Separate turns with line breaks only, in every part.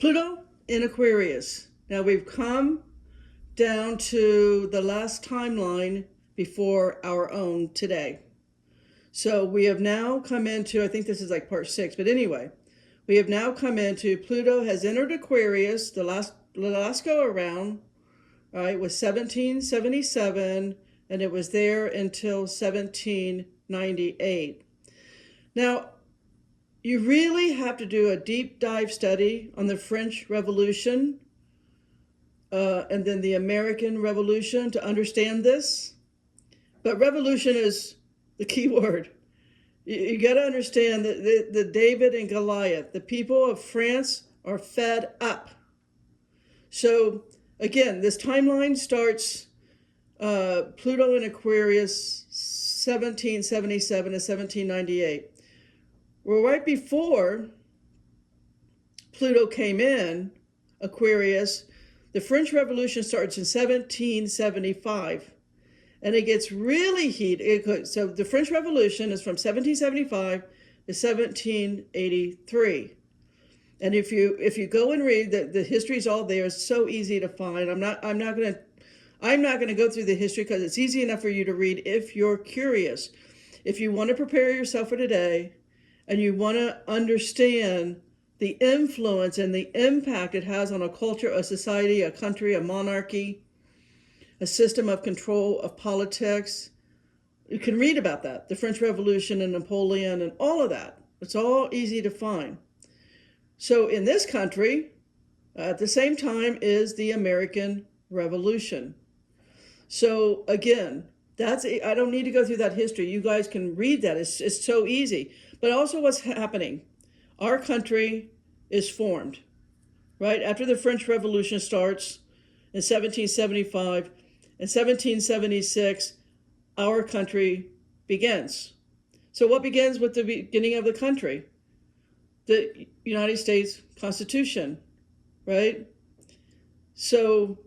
Pluto in Aquarius. Now we've come down to the last timeline before our own today. So we have now come into, I think this is like part 6, but anyway, we have now come into, Pluto has entered Aquarius the last go around, right, was 1777, and it was there until 1798. Now, you really have to do a deep dive study on the French Revolution and then the American Revolution to understand this. But revolution is the key word. You got to understand that the David and Goliath, the people of France are fed up. So again, this timeline starts Pluto in Aquarius 1777 to 1798. Well, right before Pluto came in Aquarius, the French Revolution starts in 1775. And it gets really heated. So the French Revolution is from 1775 to 1783. And if you go and read, the history is all there. It's so easy to find. I'm not gonna go through the history because it's easy enough for you to read if you're curious. If you want to prepare yourself for today, and you want to understand the influence and the impact it has on a culture, a society, a country, a monarchy, a system of control of politics, you can read about that. The French Revolution and Napoleon and all of that. It's all easy to find. So in this country, at the same time is the American Revolution. So again, I don't need to go through that history. You guys can read that. It's so easy. But also what's happening. Our country is formed, right? After the French Revolution starts in 1775, in 1776, our country begins. So what begins with the beginning of the country? The United States Constitution, right? So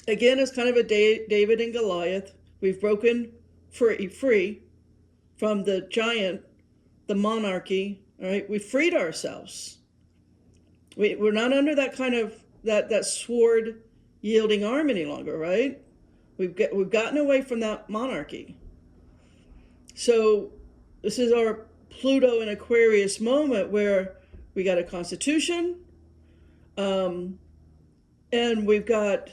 again, it's kind of a David and Goliath. We've broken free from the giant, the monarchy, all right? We freed ourselves. We're not under that kind of, that sword yielding arm any longer, right? We've gotten away from that monarchy. So this is our Pluto in Aquarius moment where we got a constitution, and we've got,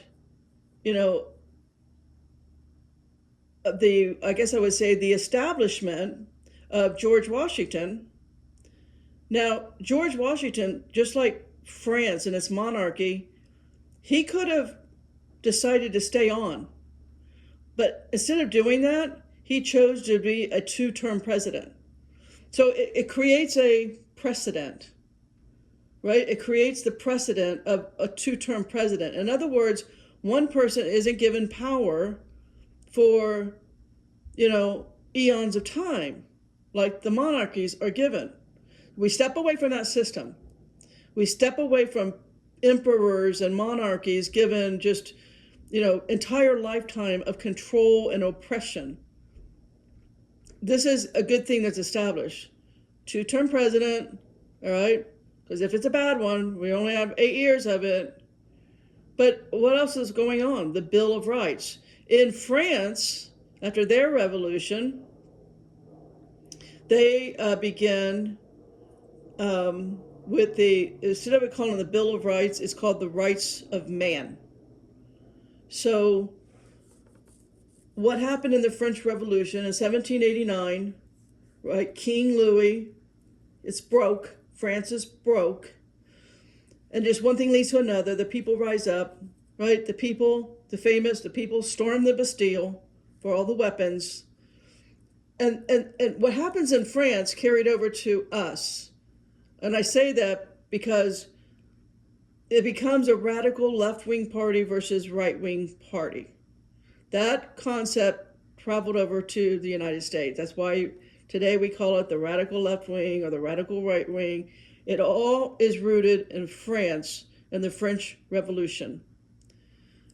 I guess I would say the establishment of George Washington. Now, George Washington, just like France and its monarchy, he could have decided to stay on. But instead of doing that, he chose to be a two-term president. So it creates a precedent, right? It creates the precedent of a two-term president. In other words, one person isn't given power for, eons of time, like the monarchies are given. We step away from that system. We step away from emperors and monarchies given just, entire lifetime of control and oppression. This is a good thing that's established. Two-term president, all right? Because if it's a bad one, we only have 8 years of it. But what else is going on? The Bill of Rights. In France, after their revolution, they began with instead of calling it the Bill of Rights, it's called the Rights of Man. So what happened in the French Revolution in 1789, right? King Louis, it's broke. France is broke. And just one thing leads to another. The people rise up, right? The people storm the Bastille for all the weapons. And what happens in France carried over to us. And I say that because it becomes a radical left-wing party versus right-wing party. That concept traveled over to the United States. That's why today we call it the radical left-wing or the radical right-wing. It all is rooted in France and the French Revolution.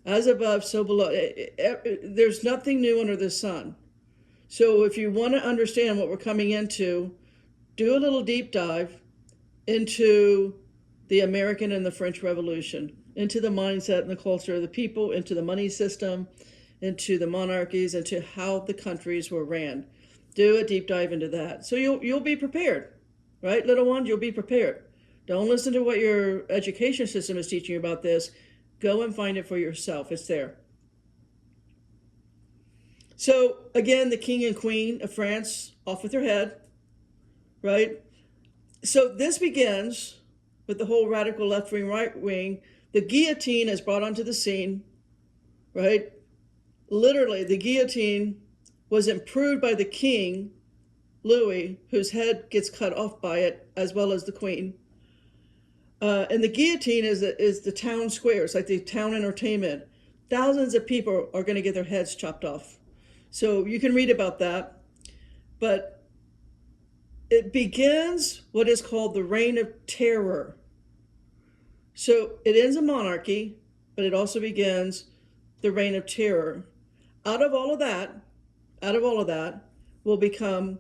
As above, so below. There's nothing new under the sun. So if you want to understand what we're coming into, do a little deep dive into the American and the French Revolution, into the mindset and the culture of the people, into the money system, into the monarchies, into how the countries were ran. Do a deep dive into that. So you'll be prepared, right, little ones? You'll be prepared. Don't listen to what your education system is teaching you about this. Go and find it for yourself. It's there. So again, the king and queen of France off with their head, right? So this begins with the whole radical left wing, right wing. The guillotine is brought onto the scene, right? Literally, the guillotine was improved by the king, Louis, whose head gets cut off by it, as well as the queen. And the guillotine is the town square. It's like the town entertainment. Thousands of people are going to get their heads chopped off. So you can read about that. But it begins what is called the Reign of Terror. So it ends a monarchy, but it also begins the Reign of Terror. Out of all of that will become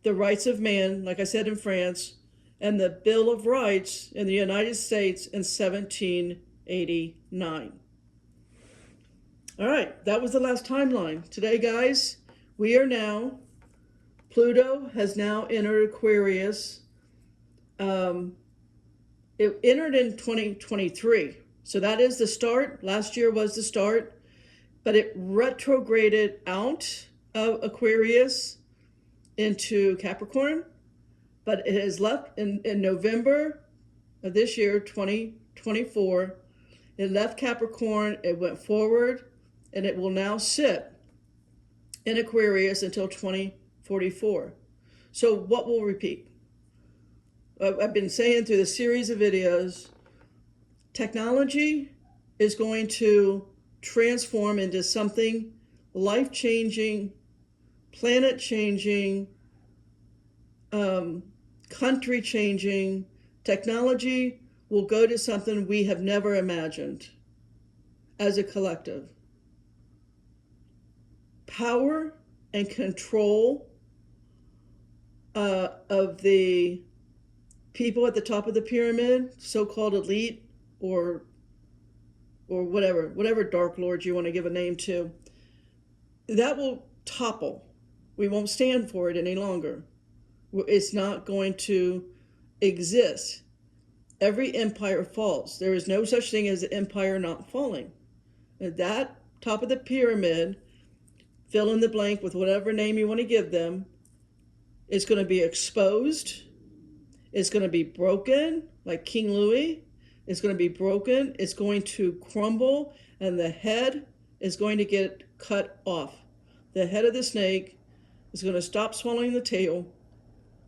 the rights of man, like I said, in France, and the Bill of Rights in the United States in 1789. All right, that was the last timeline. Today, guys, Pluto has now entered Aquarius. It entered in 2023. So that is the start. Last year was the start, but it retrograded out of Aquarius into Capricorn, but it has left in November of this year, 2024. It left Capricorn, it went forward, and it will now sit in Aquarius until 2044. So what will repeat? I've been saying through the series of videos, technology is going to transform into something life-changing, planet-changing, country-changing. Technology will go to something we have never imagined as a collective. Power and control of the people at the top of the pyramid, so-called elite, or whatever dark lords you want to give a name to, that will topple. We won't stand for it any longer. It's not going to exist. Every empire falls. There is no such thing as an empire not falling. At that top of the pyramid, fill in the blank with whatever name you want to give them, it's going to be exposed. It's going to be broken, like King Louis. It's going to be broken. It's going to crumble, and the head is going to get cut off. The head of the snake is going to stop swallowing the tail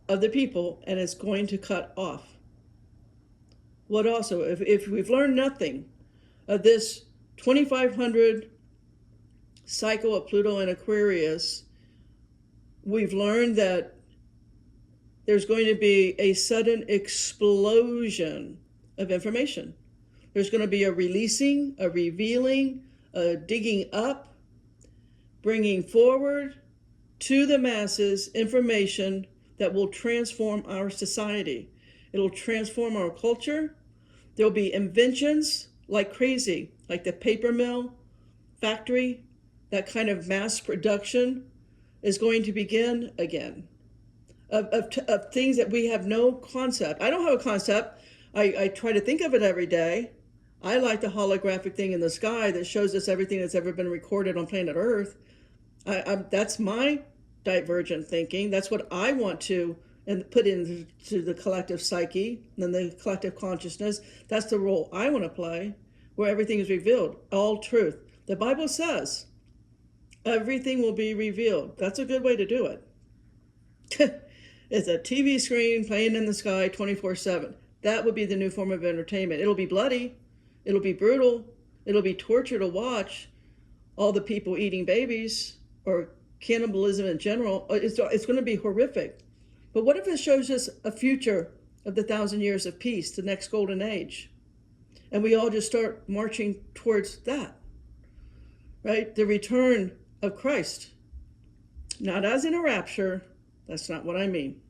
of the people, and it's going to cut off. What also, if we've learned nothing of this 2500 cycle of Pluto and Aquarius, we've learned that there's going to be a sudden explosion of information. There's going to be a releasing, a revealing, a digging up, bringing forward to the masses information that will transform our society. It'll transform our culture. There'll be inventions like crazy, like the paper mill factory. That kind of mass production is going to begin again. Of things that we have no concept. I don't have a concept. I try to think of it every day. I like the holographic thing in the sky that shows us everything that's ever been recorded on planet Earth. That's my divergent thinking. That's what I want to put into the collective psyche and the collective consciousness. That's the role I want to play, where everything is revealed, all truth. The Bible says everything will be revealed. That's a good way to do it. It's a TV screen playing in the sky 24/7. That would be the new form of entertainment. It'll be bloody. It'll be brutal. It'll be torture to watch all the people eating babies or cannibalism in general. It's going to be horrific. But what if it shows us a future of the 1,000 years of peace, the next golden age? And we all just start marching towards that, right? The return of Christ. Not as in a rapture. That's not what I mean.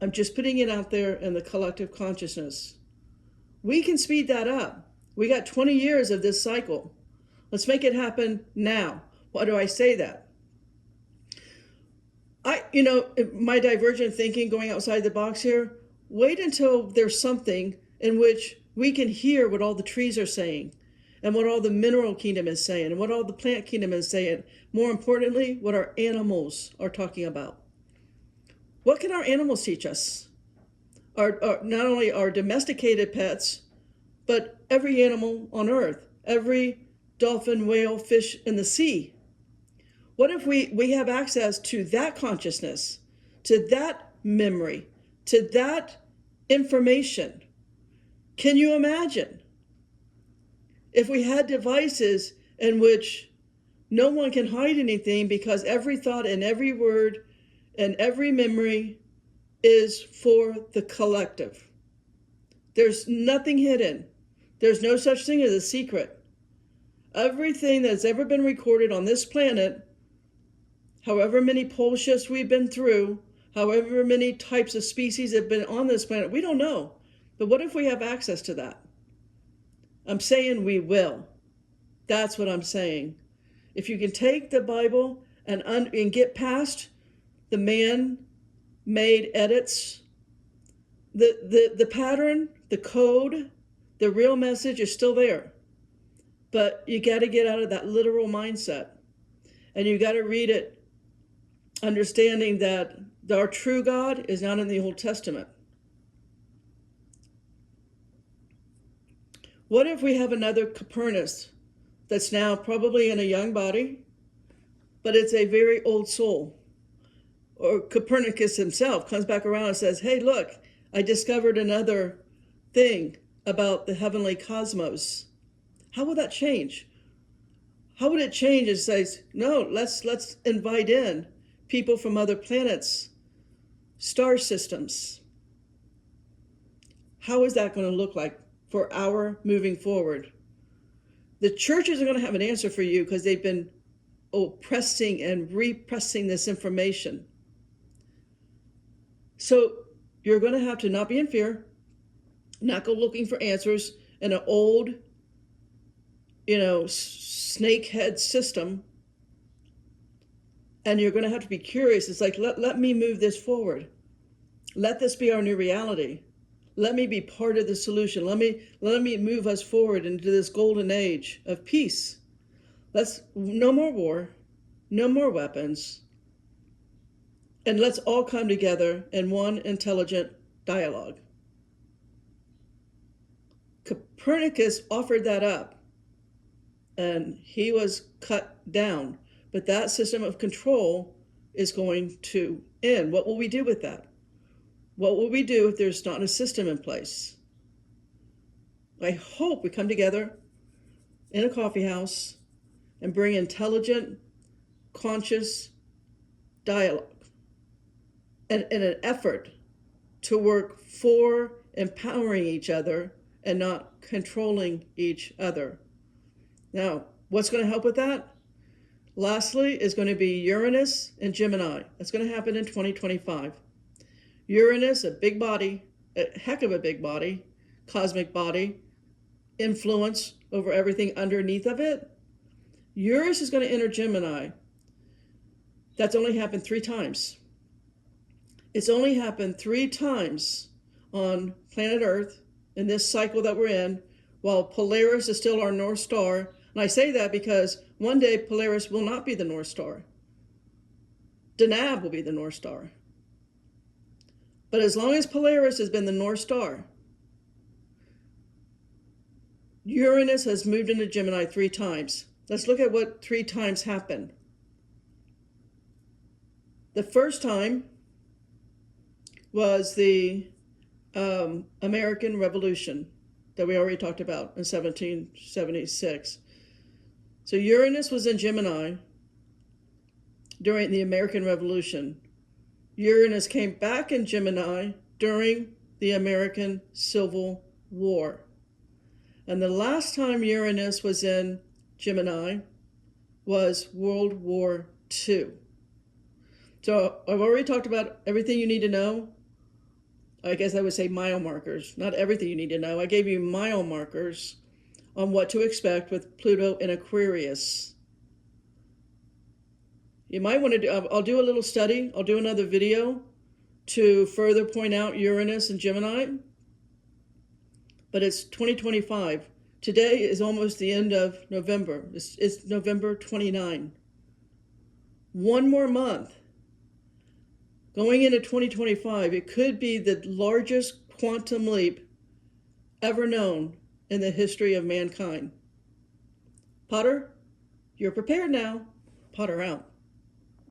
I'm just putting it out there in the collective consciousness. We can speed that up. We got 20 years of this cycle. Let's make it happen now. Why do I say that? My divergent thinking, going outside the box here, wait until there's something in which we can hear what all the trees are saying and what all the mineral kingdom is saying and what all the plant kingdom is saying. More importantly, what our animals are talking about. What can our animals teach us? Not only our domesticated pets, but every animal on earth, every dolphin, whale, fish in the sea. What if we have access to that consciousness, to that memory, to that information? Can you imagine if we had devices in which no one can hide anything because every thought and every word and every memory is for the collective? There's nothing hidden. There's no such thing as a secret. Everything that's ever been recorded on this planet, however many pole shifts we've been through, however many types of species have been on this planet, we don't know. But what if we have access to that? I'm saying we will. That's what I'm saying. If you can take the Bible and get past the man-made edits, the pattern, the code, the real message is still there. But you got to get out of that literal mindset. And you got to read it understanding that our true God is not in the Old Testament. What if we have another Copernicus that's now probably in a young body, but it's a very old soul? Or Copernicus himself comes back around and says, hey, look, I discovered another thing about the heavenly cosmos. How will that change? How would it change? It says, no, let's invite in people from other planets, star systems. How is that going to look like for our moving forward? The churches are going to have an answer for you because they've been oppressing and repressing this information. So you're going to have to not be in fear, not go looking for answers in an old, snakehead system. And you're going to have to be curious. It's like, let me move this forward. Let this be our new reality. Let me be part of the solution. Let me move us forward into this golden age of peace. No more war, no more weapons. And let's all come together in one intelligent dialogue. Copernicus offered that up, and he was cut down. But that system of control is going to end. What will we do with that? What will we do if there's not a system in place? I hope we come together in a coffee house and bring intelligent, conscious dialogue and an effort to work for empowering each other and not controlling each other. Now, what's going to help with that? Lastly is going to be Uranus and Gemini. That's going to happen in 2025. Uranus, a big body, a heck of a big body, cosmic body, influence over everything underneath of it. Uranus is going to enter Gemini. That's only happened 3 times. It's only happened 3 times on planet Earth in this cycle that we're in, while Polaris is still our North Star. And I say that because one day Polaris will not be the North Star. Denab will be the North Star. But as long as Polaris has been the North Star, Uranus has moved into Gemini 3 times. Let's look at what 3 times happened. The first time was the American Revolution that we already talked about in 1776. So Uranus was in Gemini during the American Revolution. Uranus came back in Gemini during the American Civil War. And the last time Uranus was in Gemini was World War II. So I've already talked about everything you need to know I guess I would say mile markers. Not everything you need to know. I gave you mile markers on what to expect with Pluto in Aquarius. You might want to do, I'll do a little study. I'll do another video to further point out Uranus and Gemini. But it's 2025. Today is almost the end of November. It's November 29. One more month. Going into 2025, it could be the largest quantum leap ever known in the history of mankind. Potter, you're prepared now. Potter out.